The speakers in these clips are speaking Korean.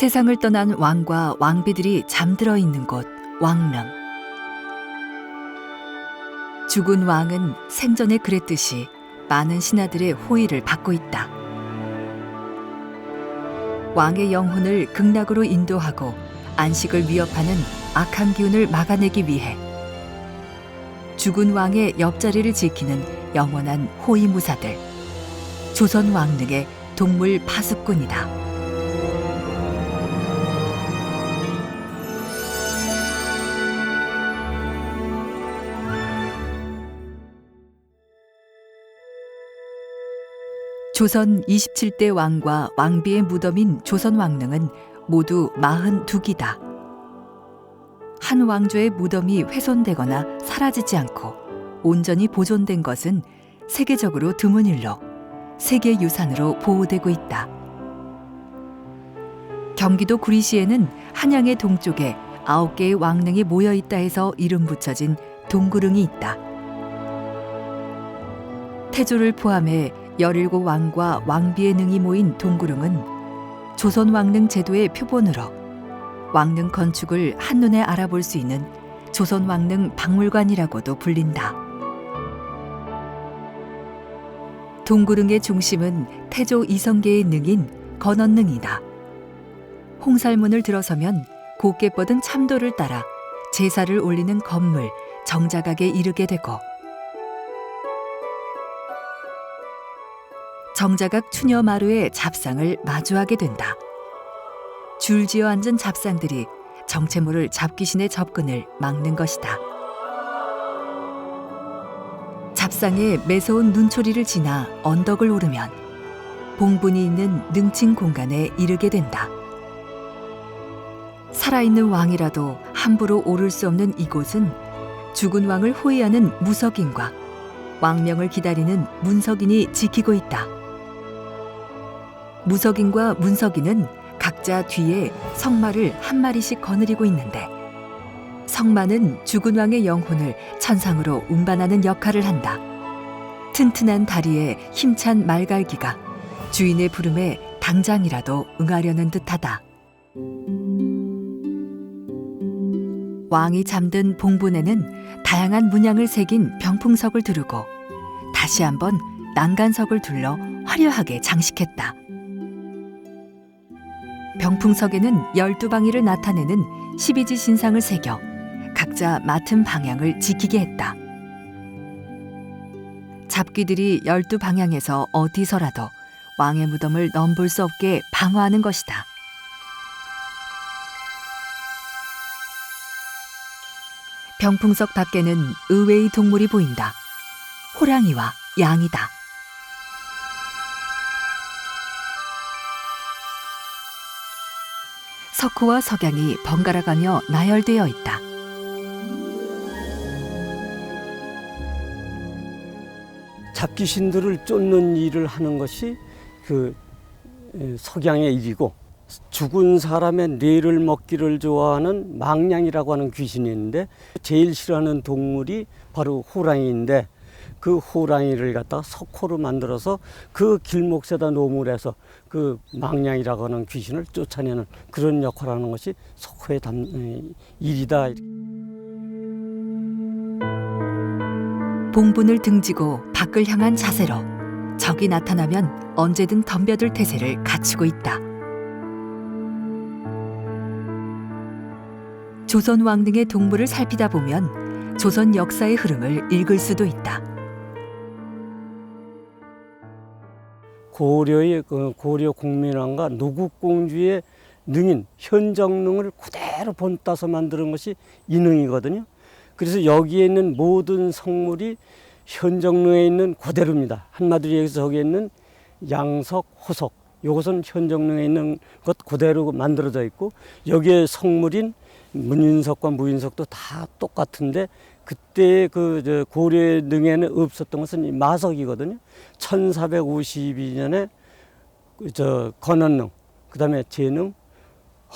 세상을 떠난 왕과 왕비들이 잠들어 있는 곳 왕릉. 죽은 왕은 생전에 그랬듯이 많은 신하들의 호의를 받고 있다. 왕의 영혼을 극락으로 인도하고 안식을 위협하는 악한 기운을 막아내기 위해 죽은 왕의 옆자리를 지키는 영원한 호위무사들, 조선 왕릉의 동물 파수꾼이다. 조선 27대 왕과 왕비의 무덤인 조선 왕릉은 모두 42기다. 한 왕조의 무덤이 훼손되거나 사라지지 않고 온전히 보존된 것은 세계적으로 드문 일로 세계유산으로 보호되고 있다. 경기도 구리시에는 한양의 동쪽에 9개의 왕릉이 모여있다 해서 이름 붙여진 동구릉이 있다. 태조를 포함해 17왕과 왕비의 능이 모인 동구릉은 조선 왕릉 제도의 표본으로 왕릉 건축을 한눈에 알아볼 수 있는 조선 왕릉 박물관이라고도 불린다. 동구릉의 중심은 태조 이성계의 능인 건원릉이다. 홍살문을 들어서면 곱게 뻗은 참도를 따라 제사를 올리는 건물 정자각에 이르게 되고 정자각 추녀마루의 잡상을 마주하게 된다. 줄지어 앉은 잡상들이 정체모를 잡귀신의 접근을 막는 것이다. 잡상의 매서운 눈초리를 지나 언덕을 오르면 봉분이 있는 능칭 공간에 이르게 된다. 살아있는 왕이라도 함부로 오를 수 없는 이곳은 죽은 왕을 호위하는 무석인과 왕명을 기다리는 문석인이 지키고 있다. 무석인과 문석인은 각자 뒤에 성마를 한 마리씩 거느리고 있는데 성마는 죽은 왕의 영혼을 천상으로 운반하는 역할을 한다. 튼튼한 다리에 힘찬 말갈기가 주인의 부름에 당장이라도 응하려는 듯하다. 왕이 잠든 봉분에는 다양한 문양을 새긴 병풍석을 두르고 다시 한번 난간석을 둘러 화려하게 장식했다. 병풍석에는 12방위를 나타내는 12지 신상을 새겨 각자 맡은 방향을 지키게 했다. 잡귀들이 12방향에서 어디서라도 왕의 무덤을 넘볼 수 없게 방어하는 것이다. 병풍석 밖에는 의외의 동물이 보인다. 호랑이와 양이다. 석호와 석양이 번갈아가며 나열되어 있다. 잡귀신들을 쫓는 일을 하는 것이 그 석양의 일이고, 죽은 사람의 뇌를 먹기를 좋아하는 망냥이라고 하는 귀신이 있는데 제일 싫어하는 동물이 바로 호랑이인데 그 호랑이를 갖다가 석호로 만들어서 그 길목에다 노무를 해서 그 망냥이라고 하는 귀신을 쫓아내는 그런 역할을 하는 것이 석호의 일이다. 봉분을 등지고 밖을 향한 자세로 적이 나타나면 언제든 덤벼들 태세를 갖추고 있다. 조선 왕릉의 동물을 살피다 보면 조선 역사의 흐름을 읽을 수도 있다. 고려의 고려 국민왕과 노국공주의 능인 현정릉을 그대로 본따서 만드는 것이 이 능이거든요. 그래서 여기에 있는 모든 성물이 현정릉에 있는 그대로입니다. 한마디로 얘기해서 저기에 있는 양석, 호석, 이것은 현정릉에 있는 것 그대로 만들어져 있고 여기에 성물인 문인석과 무인석도 다 똑같은데 그때 그 고려 능에는 없었던 것은 이 마석이거든요. 1452년에 건원릉, 그다음에 제능,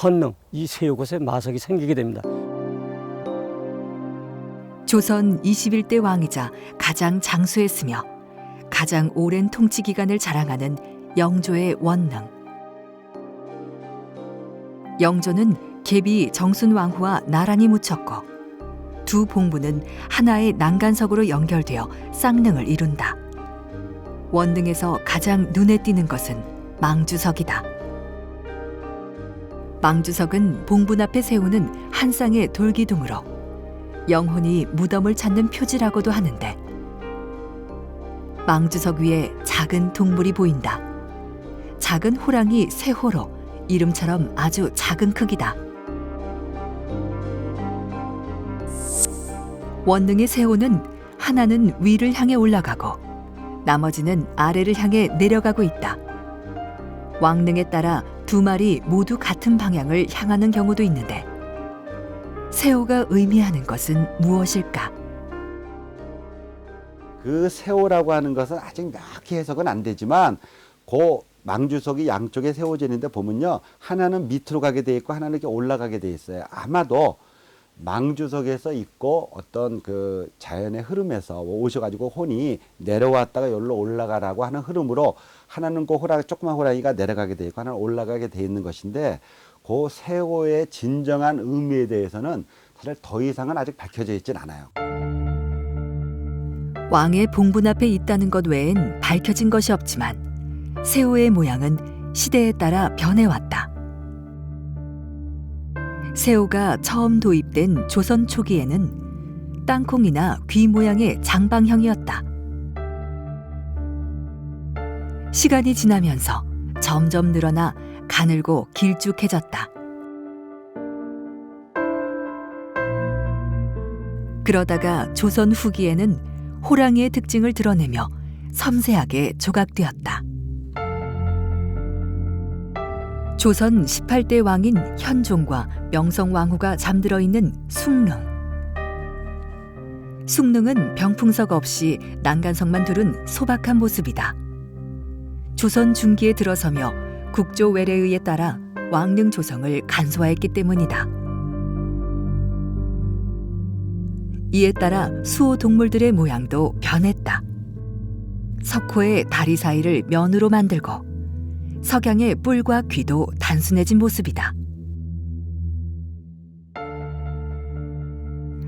헌릉 이 세 곳에 마석이 생기게 됩니다. 조선 21대 왕이자 가장 장수했으며 가장 오랜 통치 기간을 자랑하는 영조의 원릉. 영조는 계비 정순왕후와 나란히 묻혔고 두 봉부는 하나의 난간석으로 연결되어 쌍릉을 이룬다. 원릉에서 가장 눈에 띄는 것은 망주석이다. 망주석은 봉분 앞에 세우는 한 쌍의 돌기둥으로 영혼이 무덤을 찾는 표지라고도 하는데, 망주석 위에 작은 동물이 보인다. 작은 호랑이 세호로 이름처럼 아주 작은 크기다. 원릉의 세호는 하나는 위를 향해 올라가고 나머지는 아래를 향해 내려가고 있다. 왕릉에 따라 두 마리 모두 같은 방향을 향하는 경우도 있는데, 세호가 의미하는 것은 무엇일까? 그 세호라고 하는 것은 아직 명확히 해석은 안 되지만, 그 망주석이 양쪽에 세워져 있는데 보면요, 하나는 밑으로 가게 돼 있고 하나는 이렇게 올라가게 돼 있어요. 아마도 망주석에서 있고 어떤 그 자연의 흐름에서 오셔가지고 혼이 내려왔다가 여기로 올라가라고 하는 흐름으로, 하나는 그 호랑이, 조그만 호랑이가 내려가게 돼 있고 하나는 올라가게 돼 있는 것인데, 그 세호의 진정한 의미에 대해서는 사실 더 이상은 아직 밝혀져 있진 않아요. 왕의 봉분 앞에 있다는 것 외엔 밝혀진 것이 없지만 세호의 모양은 시대에 따라 변해왔다. 세호가 처음 도입된 조선 초기에는 땅콩이나 귀 모양의 장방형이었다. 시간이 지나면서 점점 늘어나 가늘고 길쭉해졌다. 그러다가 조선 후기에는 호랑이의 특징을 드러내며 섬세하게 조각되었다. 조선 18대 왕인 현종과 명성왕후가 잠들어 있는 숭릉. 숭릉은 병풍석 없이 난간석만 두른 소박한 모습이다. 조선 중기에 들어서며 국조 외래의에 따라 왕릉 조성을 간소화했기 때문이다. 이에 따라 수호 동물들의 모양도 변했다. 석호의 다리 사이를 면으로 만들고 석양의 뿔과 귀도 단순해진 모습이다.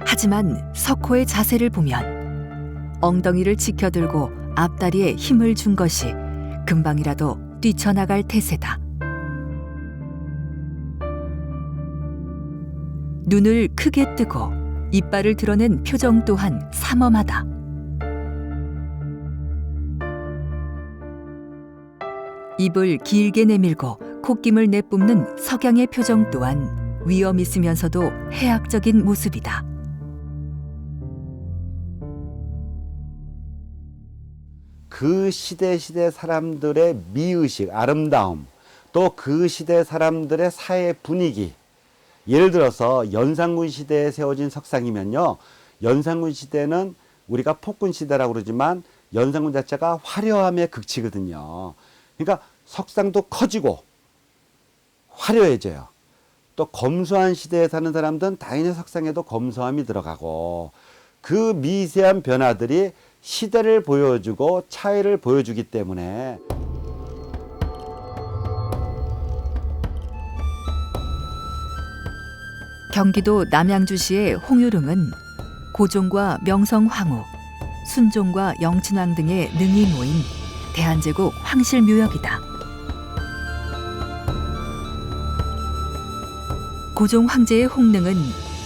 하지만 석호의 자세를 보면 엉덩이를 치켜들고 앞다리에 힘을 준 것이 금방이라도 뛰쳐나갈 태세다. 눈을 크게 뜨고 이빨을 드러낸 표정 또한 삼엄하다. 입을 길게 내밀고 콧김을 내뿜는 석양의 표정 또한 위험 있으면서도 해악적인 모습이다. 그 시대 사람들의 미의식, 아름다움, 또 그 시대 사람들의 사회 분위기, 예를 들어서 연산군 시대에 세워진 석상이면요, 연산군 시대는 우리가 폭군 시대라고 그러지만 연산군 자체가 화려함의 극치거든요. 그러니까 석상도 커지고 화려해져요. 또 검소한 시대에 사는 사람들은 당연히 석상에도 검소함이 들어가고, 그 미세한 변화들이 시대를 보여주고 차이를 보여주기 때문에 경기도 남양주시의 홍유릉은 고종과 명성황후, 순종과 영친왕 등의 능이 모인 대한제국 황실묘역이다. 고종 황제의 홍릉은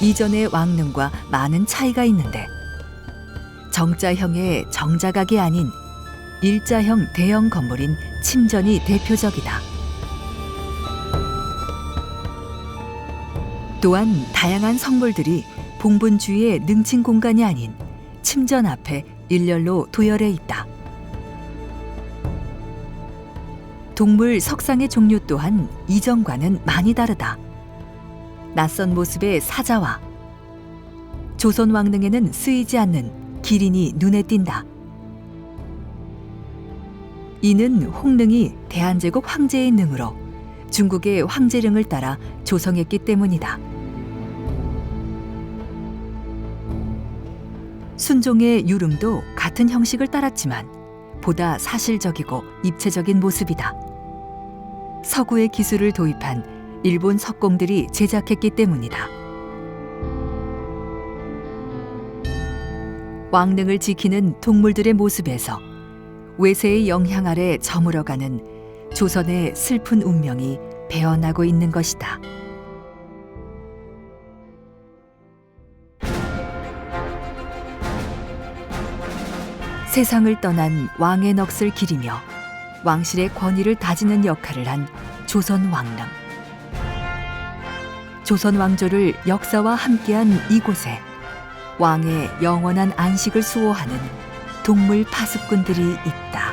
이전의 왕릉과 많은 차이가 있는데, 정자형의 정자각이 아닌 일자형 대형 건물인 침전이 대표적이다. 또한 다양한 성물들이 봉분 주위의 능친 공간이 아닌 침전 앞에 일렬로 도열해 있다. 동물 석상의 종류 또한 이전과는 많이 다르다. 낯선 모습의 사자와 조선 왕릉에는 쓰이지 않는 기린이 눈에 띈다. 이는 홍릉이 대한제국 황제의 능으로 중국의 황제릉을 따라 조성했기 때문이다. 순종의 유릉도 같은 형식을 따랐지만 보다 사실적이고 입체적인 모습이다. 서구의 기술을 도입한 일본 석공들이 제작했기 때문이다. 왕릉을 지키는 동물들의 모습에서 외세의 영향 아래 저물어가는 조선의 슬픈 운명이 배어나고 있는 것이다. 세상을 떠난 왕의 넋을 기리며 왕실의 권위를 다지는 역할을 한 조선 왕릉. 조선 왕조를 역사와 함께한 이곳에 왕의 영원한 안식을 수호하는 동물 파수꾼들이 있다.